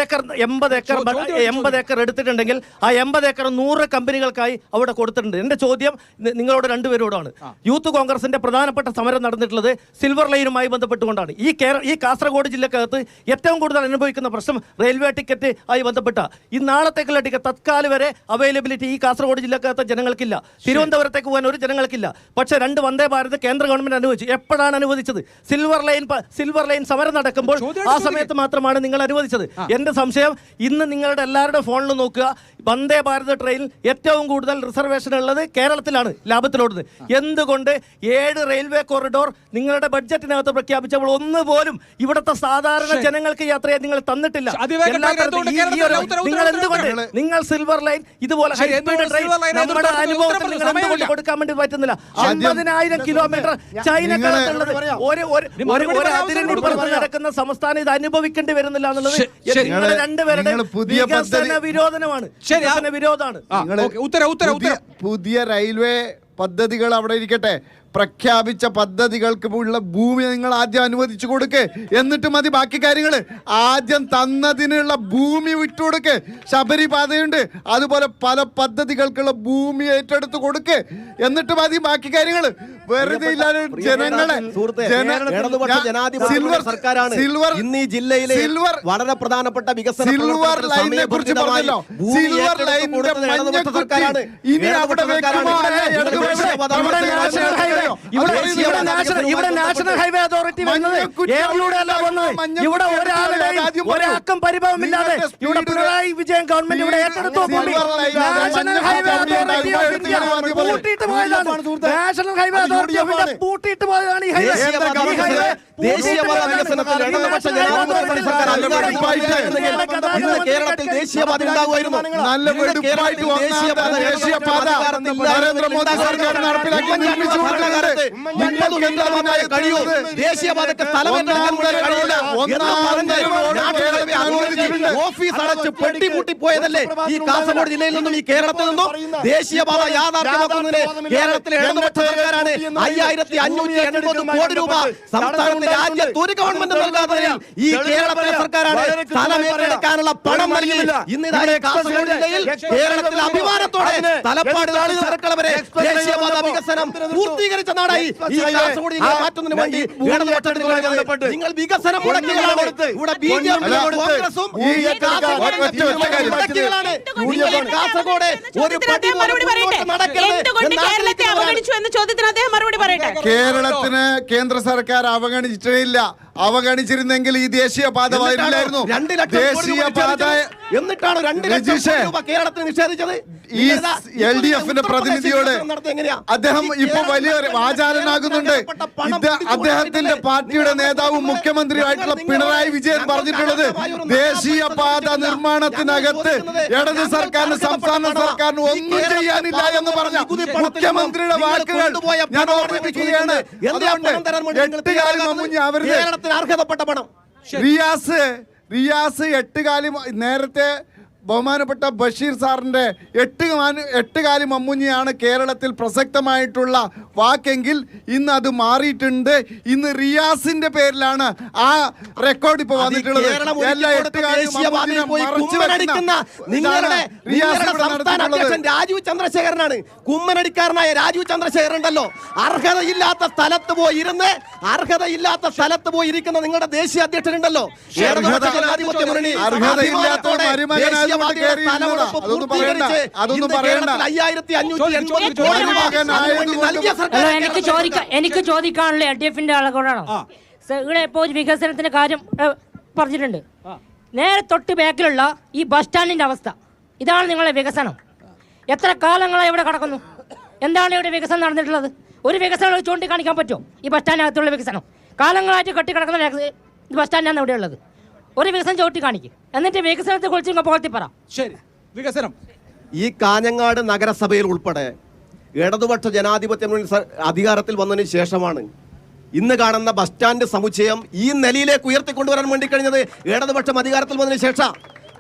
ഏക്കർ എടുത്തിട്ടുണ്ടെങ്കിൽ ആ 80 ഏക്കർ 100 കമ്പനികൾക്കായി അവിടെ കൊടുത്തിട്ടുണ്ട്. എൻ്റെ ചോദ്യം നിങ്ങളോട് രണ്ടുപേരോടാണ്. യൂത്ത് കോൺഗ്രസിൻ്റെ പ്രധാനപ്പെട്ട സമരം നടന്നിട്ടുള്ളത് സിൽവർ ലൈനുമായി ബന്ധപ്പെട്ടുകൊണ്ടാണ്. ഈ കാസർഗോഡ് ജില്ലക്കകത്ത് ഏറ്റവും കൂടുതൽ അനുഭവിക്കുന്ന പ്രശ്നം റെയിൽവേ ടിക്കറ്റ് ആയി ബന്ധപ്പെട്ട ഈ നാളത്തേക്കുള്ള ടിക്കറ്റ് തത്കാല വരെ അവൈലബിലിറ്റി ഈ കാസർഗോഡ് ജില്ലക്കകത്ത് ജനങ്ങൾക്കില്ല. തിരുവനന്തപുരത്തേക്ക് പോകാൻ ഒരു ജനങ്ങൾക്കില്ല. പക്ഷേ 2 വന്ദേ ഭാരത് കേന്ദ്ര ഗവൺമെന്റ് അനുവദിച്ചു. എപ്പോഴാണ് അനുവദിച്ചത്? സിൽവർ ലൈൻ സമരം നടക്കുമ്പോൾ ആ സമയത്ത് മാത്രമാണ് നിങ്ങൾ അനുവദിച്ചത്. എന്റെ സംശയം, ഇന്ന് നിങ്ങളുടെ എല്ലാവരുടെ ഫോണിൽ നോക്കുക, വന്ദേ ഭാരത് ട്രെയിനിൽ ഏറ്റവും കൂടുതൽ റിസർവേഷൻ ഉള്ളത് കേരളത്തിലാണ് ലാഭത്തിലോടുന്നത്. എന്തുകൊണ്ട് 7 റെയിൽവേ കോറിഡോർ നിങ്ങളുടെ ബഡ്ജറ്റിനകത്ത് പ്രഖ്യാപിച്ചപ്പോൾ ഒന്നുപോലും ഇവിടുത്തെ സാധാരണ ജനങ്ങൾക്ക് യാത്രയെ നിങ്ങൾ തന്നിട്ടില്ല? നിങ്ങൾ എന്തുകൊണ്ട് നിങ്ങൾ സിൽവർ ലൈൻ ഇതുപോലെ നമ്മുടെ അനുഭവത്തിൽ നിങ്ങൾ എന്തുകൊണ്ട് കൊടുക്കാൻ വേണ്ടി പറ്റുന്നില്ല? 50,000 കിലോമീറ്റർ ചൈനക്കകത്തുള്ളത് ഒരു അതിരിപ്പുറത്ത് നടക്കുന്ന സംസ്ഥാനം ഇത് അനുഭവിക്കേണ്ടി വരുന്നില്ല എന്നുള്ളത് നിങ്ങളുടെ രണ്ടുപേരുടെ വികസന വിരോധനമാണ്. പുതിയ റെയിൽവേ പദ്ധതികൾ അവിടെ ഇരിക്കട്ടെ, പ്രഖ്യാപിച്ച പദ്ധതികൾക്ക് ഉള്ള ഭൂമി നിങ്ങൾ ആദ്യം അനുവദിച്ചു കൊടുക്ക്, എന്നിട്ട് മതി ബാക്കി കാര്യങ്ങൾ. ആദ്യം തന്നതിനുള്ള ഭൂമി വിട്ടുകൊടുക്ക്. ശബരിപാതയുണ്ട്, അതുപോലെ പല പദ്ധതികൾക്കുള്ള ഭൂമി ഏറ്റെടുത്ത് കൊടുക്ക്, എന്നിട്ട് മതി ബാക്കി കാര്യങ്ങൾ. വെറുതെ ഇല്ലാതെ ജനങ്ങളെ സർക്കാരാണ് ഇന്ന് ഈ ജില്ലയിലെ വളരെ പ്രധാനപ്പെട്ട വികസന സിൽവർ ലൈനിനെ കുറിച്ച് പറഞ്ഞല്ലോ. സിൽവർ ലൈനിന്റെ മഞ്ഞക്കുറ്റി ഇനി അവിടെ വെക്കുമോ അല്ല ഇവിടെ നാഷണൽ ഹൈവേ അതോറിറ്റി വന്നത് ഇവിടെ ഒരാൾക്കും പരിഭവമില്ലാതെ ഇവിടെ പിണറായി വിജയൻ ഗവൺമെന്റ് ഇവിടെ ഏറ്റെടുത്തു. നാഷണൽ ഹൈവേ അതോറിറ്റി പൂട്ടിയിട്ട് പോയതാണ്. നാഷണൽ ഹൈവേ അതോറിറ്റി പൂട്ടിയിട്ട് പോയതാണ് ഈ ഹൈവേ. ദേശീയപാത വികസനത്തിൽ ഇടതുപക്ഷ ജനാധിപത്യ സർക്കാർ ഇന്ന് കേരളത്തിൽ ദേശീയപാത ഉണ്ടാകുമായിരുന്നു. നല്ല വെടുപ്പായിട്ട് ദേശീയപാത നരേന്ദ്രമോദി സർക്കാർ നടപ്പിലാക്കി നിർമ്മിച്ചു കൊടുക്കുന്നത് കഴിയൂ. ദേശീയപാതയ്ക്ക് സ്ഥലം ഓഫീസ് അടച്ച് പെട്ടിപൂട്ടിപ്പോയതല്ലേ ഈ കാസർഗോഡ് ജില്ലയിൽ നിന്നും ഈ കേരളത്തിൽ നിന്നും ദേശീയപാത യാഥാർത്ഥ്യമാക്കുന്നതിന് കേരളത്തിലെ ഇടതുപക്ഷ സർക്കാരാണ് 5580 കോടി രൂപ സംസ്ഥാനത്തെ രാജ്യത്ത് ഒരു ഗവൺമെന്റ് നൽകാത്തതിനാൽ ഈ കേരളത്തിലെ സർക്കാരാണ് സ്ഥലം ഏറ്റെടുക്കാനുള്ള പണം നൽകിയില്ല. ഇന്ന് കാസർഗോഡ് ജില്ലയിൽ കേരളത്തിലെ അഭിമാനത്തോടെ തലപ്പാട് സർക്കാർ വരെ ദേശീയപാത വികസനം പൂർത്തീകരിച്ച നാടായി ഈ കാസർഗോഡ് ജില്ല മാറ്റുന്നതിന് വേണ്ടി നിങ്ങൾ വികസനം മുടക്കികളാണ്. ഇവിടെ കോൺഗ്രസും കാസർഗോഡ് ഒരു കേരളത്തിന് കേന്ദ്ര സർക്കാർ അവഗണിച്ചിട്ടില്ല. അവഗണിച്ചിരുന്നെങ്കിൽ ഈ ദേശീയപാത വരില്ലായിരുന്നു. ദേശീയപാത എന്നിട്ടാണ് 2 ലക്ഷം രൂപ കേരളത്തിന് നിഷേധിച്ചത്. ഈ LDFന്റെ പ്രതിനിധിയോട് അദ്ദേഹം ഇപ്പൊ വലിയ വാചാലനാകുന്നുണ്ട്. അദ്ദേഹത്തിന്റെ പാർട്ടിയുടെ നേതാവും മുഖ്യമന്ത്രിയായിട്ടുള്ള പിണറായി വിജയൻ പറഞ്ഞിട്ടുള്ളത് ദേശീയപാത നിർമ്മാണത്തിനകത്ത് ഇടത് സർക്കാരിന് സംസ്ഥാന സർക്കാരിന് ഒന്നും ചെയ്യാനില്ല എന്ന് പറഞ്ഞ മുഖ്യമന്ത്രിയുടെ വാക്കുകൾ ഞാൻ ഓർമ്മിപ്പിക്കുകയാണ്. അർഹതപ്പെട്ട പണം റിയാസ് എട്ടുകാലി നേരത്തെ ബഹുമാനപ്പെട്ട ബഷീർ സാറിൻ്റെ എട്ടുകാലി മമ്മൂഞ്ഞിയാണ് കേരളത്തിൽ പ്രസക്തമായിട്ടുള്ള വാക്കെങ്കിൽ ഇന്ന് അത് മാറിയിട്ടുണ്ട്. ഇന്ന് റിയാസിന്റെ പേരിലാണ് ആ റെക്കോർഡ് ഇപ്പൊ വന്നിട്ടുള്ളത്. രാജീവ് ചന്ദ്രശേഖരനാണ്. കുമ്മനടിക്കാരനായ രാജീവ് ചന്ദ്രശേഖരൻ ഉണ്ടല്ലോ, അർഹതയില്ലാത്ത സ്ഥലത്ത് പോയി ഇരിക്കുന്ന നിങ്ങളുടെ ദേശീയ അധ്യക്ഷനുണ്ടല്ലോ, ജനാധിപത്യ മുന്നണി എനിക്ക് ചോദിക്കാനുള്ള LDFന്റെ ആളുകളാണ്. ഇവിടെ ഇപ്പോൾ വികസനത്തിന്റെ കാര്യം പറഞ്ഞിട്ടുണ്ട്. നേരെ തൊട്ട് ബാക്കിലുള്ള ഈ ബസ് സ്റ്റാൻഡിന്റെ അവസ്ഥ, ഇതാണ് നിങ്ങളെ വികസനം. എത്ര കാലങ്ങളായി ഇവിടെ കിടക്കുന്നു? എന്താണ് ഇവിടെ വികസനം നടന്നിട്ടുള്ളത്? ഒരു വികസനം ചൂണ്ടിക്കാണിക്കാൻ പറ്റുമോ? ഈ ബസ് സ്റ്റാൻഡിനകത്തുള്ള വികസനം കാലങ്ങളായിട്ട് കെട്ടിക്കിടക്കുന്ന ബസ് സ്റ്റാൻഡാണ് ഇവിടെ ഉള്ളത്. ഒരു വികസനം ചവിട്ടി കാണിക്കും, എന്നിട്ട് വികസനത്തെ കുറിച്ച് പോകത്തി പറ. ശരി, വികസനം ഈ കാഞ്ഞങ്ങാട് നഗരസഭയിൽ ഉൾപ്പെടെ ഇടതുപക്ഷ ജനാധിപത്യ അധികാരത്തിൽ വന്നതിന് ശേഷമാണ് ഇന്ന് കാണുന്ന ബസ് സ്റ്റാൻഡ് സമുച്ചയം ഈ നിലയിലേക്ക് ഉയർത്തിക്കൊണ്ടുവരാൻ വേണ്ടി കഴിഞ്ഞത്. ഇടതുപക്ഷം അധികാരത്തിൽ വന്നതിന് ശേഷം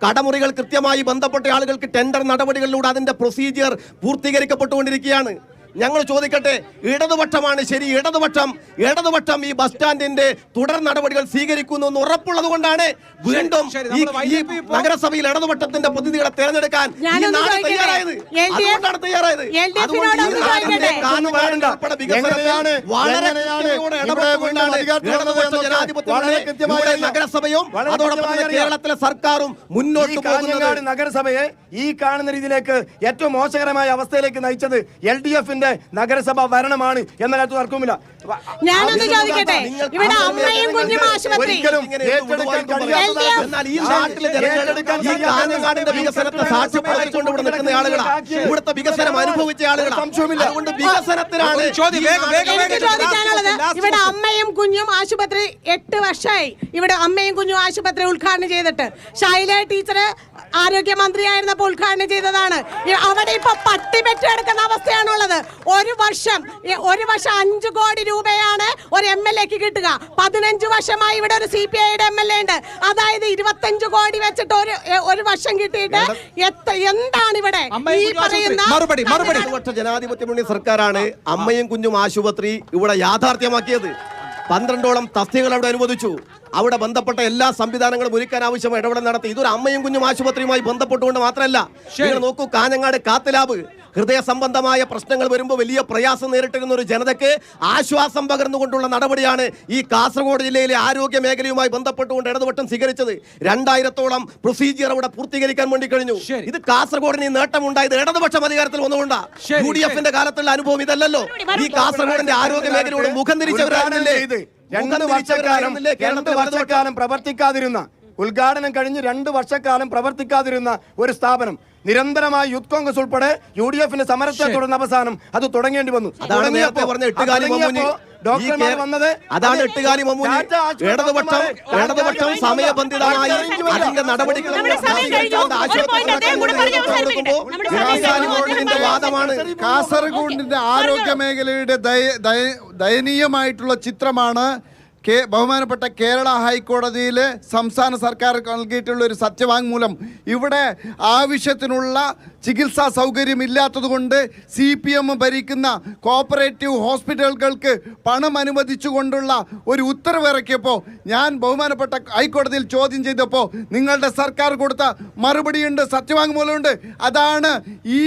കടമുറികൾ കൃത്യമായി ബന്ധപ്പെട്ട ആളുകൾക്ക് ടെൻഡർ നടപടികളിലൂടെ അതിന്റെ പ്രൊസീജിയർ പൂർത്തീകരിക്കപ്പെട്ടുകൊണ്ടിരിക്കുകയാണ്. ഞങ്ങൾ ചോദിക്കട്ടെ, ഇടതുപക്ഷമാണ് ശരി, ഇടതുപക്ഷം ഈ ബസ് സ്റ്റാൻഡിന്റെ തുടർ നടപടികൾ സ്വീകരിക്കുന്നു എന്ന് ഉറപ്പുള്ളത് കൊണ്ടാണ് വീണ്ടും ഈ നഗരസഭയിൽ ഇടതുപക്ഷത്തിന്റെ പ്രതിനിധികളെ തെരഞ്ഞെടുക്കാൻ തയ്യാറായത്. നഗരസഭയും അതോടൊപ്പം കേരളത്തിലെ സർക്കാരും മുന്നോട്ട് പോകുന്നത്. നഗരസഭയെ ഈ കാണുന്ന രീതിയിലേക്ക് ഏറ്റവും മോശകരമായ അവസ്ഥയിലേക്ക് നയിച്ചത് LDF നഗരസഭ ഭരണമാണ് എന്ന കാര്യത്തിൽ തർക്കവുമില്ല. ഞാനൊന്ന് ചോദിക്കട്ടെ, ഇവിടെ അമ്മയും കുഞ്ഞും ആശുപത്രി ഇവിടുത്തെ വികസനം അനുഭവിച്ച ആളുകളാണ്. ഇവിടെ അമ്മയും കുഞ്ഞും ആശുപത്രി 8 വർഷമായി. ഇവിടെ അമ്മയും കുഞ്ഞും ആശുപത്രി ഉദ്ഘാടനം ചെയ്തിട്ട് ശൈല ടീച്ചർ ആരോഗ്യമന്ത്രിയായിരുന്നപ്പോൾ ഉദ്ഘാടനം ചെയ്തതാണ്. അവിടെ ഇപ്പൊ പട്ടി പെറ്റെടുക്കുന്ന അവസ്ഥയാണുള്ളത്. ചോദിക്കുന്നത്. ഒരു വർഷം 5 കോടി രൂപയാണ് ഒരു MLA-ക്ക് കിട്ടുക. 15 വർഷമായി ഇവിടെ ഒരു CPI-യുടെ MLA ഉണ്ട്. അതായത് 25 കോടി വെച്ചിട്ട് ഒരു വർഷം കിട്ടിയിട്ട് എന്താണ് ഇവിടെ ഈ പറയുന്ന ഇടതുപക്ഷ ജനാധിപത്യ മുന്നണി സർക്കാരാണ് അമ്മയും കുഞ്ഞും ആശുപത്രി ഇവിടെ യാഥാർത്ഥ്യമാക്കിയത്. 12ഓളം തസ്തികകൾ അവിടെ അനുവദിച്ചു. അവിടെ ബന്ധപ്പെട്ട എല്ലാ സംവിധാനങ്ങളും ഒരുക്കാൻ ആവശ്യമായ ഇടപെടൽ നടത്തി. ഇതൊരു അമ്മയും കുഞ്ഞും ആശുപത്രിയുമായി ബന്ധപ്പെട്ടുകൊണ്ട് മാത്രമല്ല. നിങ്ങൾ നോക്കൂ, കാഞ്ഞങ്ങാട് കാത്ത് ലാബ് ഹൃദയ സംബന്ധമായ പ്രശ്നങ്ങൾ വരുമ്പോൾ വലിയ പ്രയാസം നേരിട്ടിരുന്ന ഒരു ജനതയ്ക്ക് ആശ്വാസം പകർന്നുകൊണ്ടുള്ള നടപടിയാണ് ഈ കാസർഗോഡ് ജില്ലയിലെ ആരോഗ്യ മേഖലയുമായി ബന്ധപ്പെട്ടുകൊണ്ട് ഇടതുപക്ഷം സ്വീകരിച്ചത്. 2000-ഓളം പ്രൊസീജിയർ അവിടെ പൂർത്തീകരിക്കാൻ വേണ്ടി കഴിഞ്ഞു. ഇത് കാസർഗോഡിന് നേട്ടമുണ്ടായത് ഇടതുപക്ഷം അധികാരത്തിൽ വന്നുകൊണ്ടാ. UDF-ന്റെ കാലത്തുള്ള അനുഭവം ഇതല്ലല്ലോ. ഈ കാസർഗോഡിന്റെ ആരോഗ്യ മേഖലയോട് മുഖം തിരിച്ചവരായിരുന്നില്ലേ? 2 വർഷക്കാലം പ്രവർത്തിക്കാതിരുന്ന, ഉദ്ഘാടനം കഴിഞ്ഞ് 2 വർഷക്കാലം പ്രവർത്തിക്കാതിരുന്ന ഒരു സ്ഥാപനം നിരന്തരമായി യൂത്ത് കോൺഗ്രസ് ഉൾപ്പെടെ UDF-ന്റെ സമരത്തെ തുടർന്ന് അവസാനം അത് തുടങ്ങേണ്ടി വന്നു. ഡോക്ടർമാർ വന്നത് അതാണ് എട്ടുകാലി മമ്മൂനി. ഇടതുപക്ഷം സമയബന്ധിതമായി അതിന്റെ നടപടികൾ വാദമാണ്. കാസർഗോഡിന്റെ ആരോഗ്യ മേഖലയുടെ ദയനീയമായിട്ടുള്ള ചിത്രമാണ് ബഹുമാനപ്പെട്ട കേരള ഹൈക്കോടതിയിൽ സംസ്ഥാന സർക്കാർ നൽകിയിട്ടുള്ള ഒരു സത്യവാങ്മൂലം. ഇവിടെ ആവശ്യത്തിനുള്ള ചികിത്സാ സൗകര്യമില്ലാത്തതുകൊണ്ട് CPM ഭരിക്കുന്ന കോപ്പറേറ്റീവ് ഹോസ്പിറ്റലുകൾക്ക് പണം അനുവദിച്ചുകൊണ്ടുള്ള ഒരു ഉത്തരവ് ഇറക്കിയപ്പോൾ ഞാൻ ബഹുമാനപ്പെട്ട ഹൈക്കോടതിയിൽ ചോദ്യം ചെയ്തപ്പോൾ നിങ്ങളുടെ സർക്കാർ കൊടുത്ത മറുപടിയുണ്ട്, സത്യവാങ്മൂലമുണ്ട്. അതാണ് ഈ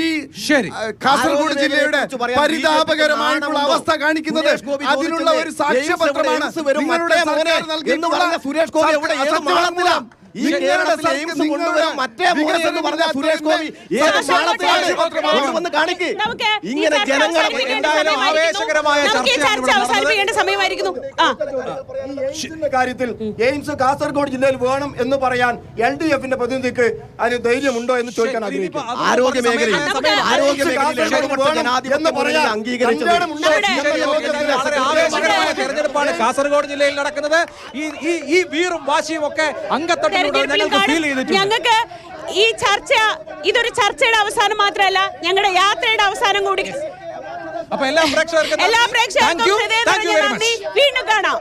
കാസർഗോഡ് ജില്ലയുടെ പരിതാപകരമായിട്ടുള്ള അവസ്ഥ കാണിക്കുന്നത്. അതിനുള്ള ഒരു സാക്ഷ്യപത്രമാണ് നിങ്ങളുടെ സർക്കാർ നൽകിയിട്ടുള്ള സുരേഷ് ഗോപി എവിടെ ഈ കേരളത്തിൽ എയിംസ് കൊണ്ടുവരാൻ മറ്റേ എന്ന് പറഞ്ഞ സുരേഷ് ഗോപി കാണിക്ക്. ഇങ്ങനെ ജനങ്ങൾ സമയമായിരിക്കുന്നു. കാര്യത്തിൽ എയിംസ് കാസർഗോഡ് ജില്ലയിൽ വേണം എന്ന് പറയാൻ LDF-ന്റെ പ്രതിനിധിക്ക് അതിന് ധൈര്യമുണ്ടോ എന്ന് ചോദിക്കാൻ ആഗ്രഹിക്കുന്നു. ആരോഗ്യ മേഖലയിൽ തെരഞ്ഞെടുപ്പാണ് കാസർഗോഡ് ജില്ലയിൽ നടക്കുന്നത്. ഈ വീറും വാശിയും ഒക്കെ അംഗത്തട്ടിലൂടെ ഞങ്ങൾക്ക് ഈ ചർച്ച ഇതൊരു ചർച്ചയുടെ അവസാനം മാത്രമല്ല, ഞങ്ങളുടെ യാത്രയുടെ അവസാനം കൂടി. അപ്പൊ എല്ലാ പ്രേക്ഷകർക്കും വീണ്ടും കാണാം.